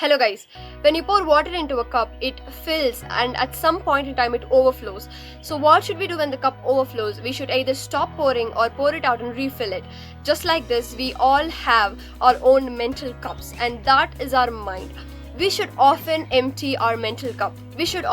Hello guys, when you pour water into a cup, it fills and at some point in time it overflows. So what should we do when the cup overflows? We should either stop pouring or pour it out and refill it. Just like this, we all have our own mental cups, and that is our mind. We should often empty our mental cup. Because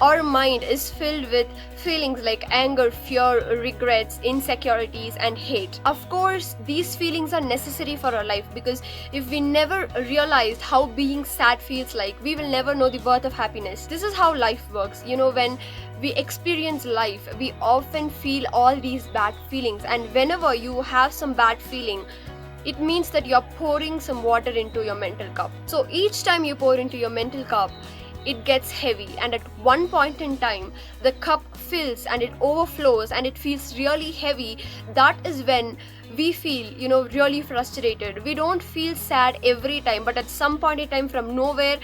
our mind is filled with feelings like anger, fear, regrets, insecurities, and hate. Of course, these feelings are necessary for our life, because if we never realized how being sad feels like, we will never know the worth of happiness. This is how life works. When we experience life, we often feel all these bad feelings, and whenever you have some bad feeling, it means that you're pouring some water into your mental cup. So each time you pour into your mental cup, it gets heavy, and at one point in time the cup fills and it overflows and it feels really heavy. That is when we feel really frustrated. We don't feel sad every time, but at some point in time, from nowhere,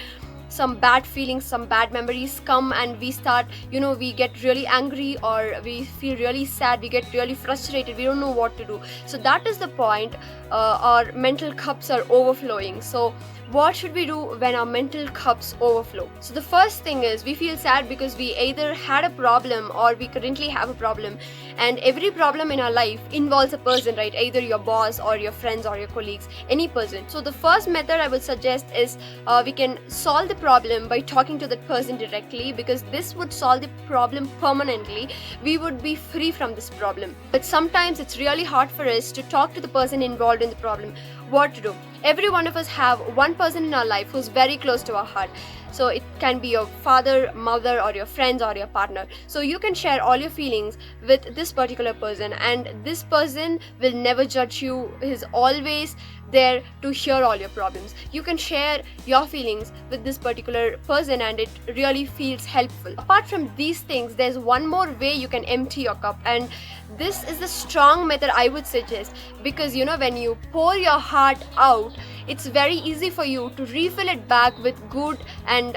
some bad feelings, some bad memories come, and we start, we get really angry, or we feel really sad, we get really frustrated, we don't know what to do. So that is the point. Our mental cups are overflowing. So what should we do when our mental cups overflow? So the first thing is, we feel sad because we either had a problem or we currently have a problem, and every problem in our life involves a person, right? Either your boss or your friends or your colleagues, any person. So the first method I would suggest is we can solve the problem by talking to that person directly, because this would solve the problem permanently. We would be free from this problem. But sometimes it's really hard for us to talk to the person involved in the problem. What to do? Every one of us have one person in our life who's very close to our heart. So it can be your father, mother, or your friends, or your partner. So you can share all your feelings with this particular person, and this person will never judge you. He's always there to hear all your problems. You can share your feelings with this particular person, and it really feels helpful. Apart from these things, there's one more way you can empty your cup, and this is the strong method I would suggest, because when you pour your heart out, it's very easy for you to refill it back with good and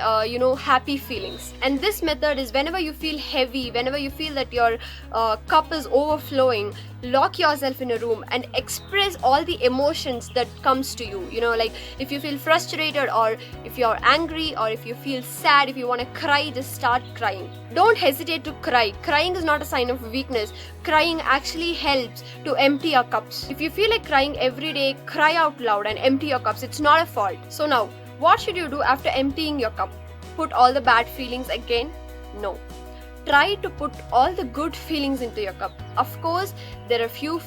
happy feelings. And this method is, whenever you feel heavy, whenever you feel that your cup is overflowing, lock yourself in a room and express all the emotions that comes to you. Like if you feel frustrated, or if you're angry, or if you feel sad, if you want to cry, just start crying. Don't hesitate to cry. Crying is not a sign of weakness. Crying actually helps to empty your cups. If you feel like crying every day, cry out loud and empty your cups. It's not a fault. So now, what should you do after emptying your cup? Put all the bad feelings again? No. Try to put all the good feelings into your cup. Of course, there are few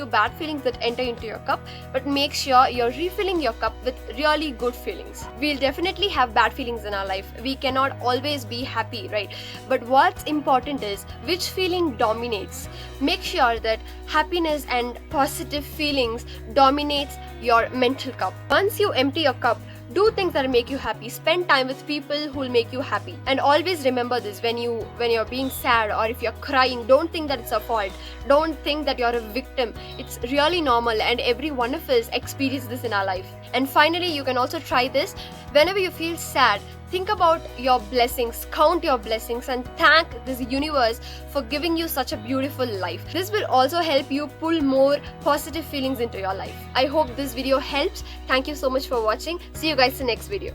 bad feelings that enter into your cup, but make sure you're refilling your cup with really good feelings. We'll definitely have bad feelings in our life. We cannot always be happy, right? But what's important is which feeling dominates. Make sure that happiness and positive feelings dominates your mental cup. Once you empty your cup, do things that make you happy. Spend time with people who will make you happy. And always remember this: when you're being sad, or if you're crying, don't think that it's a fault. Don't think that you're a victim. It's really normal, and every one of us experience this in our life. And finally, you can also try this. Whenever you feel sad, think about your blessings, count your blessings, and thank this universe for giving you such a beautiful life. This will also help you pull more positive feelings into your life. I hope this video helps. Thank you so much for watching. See you guys in the next video.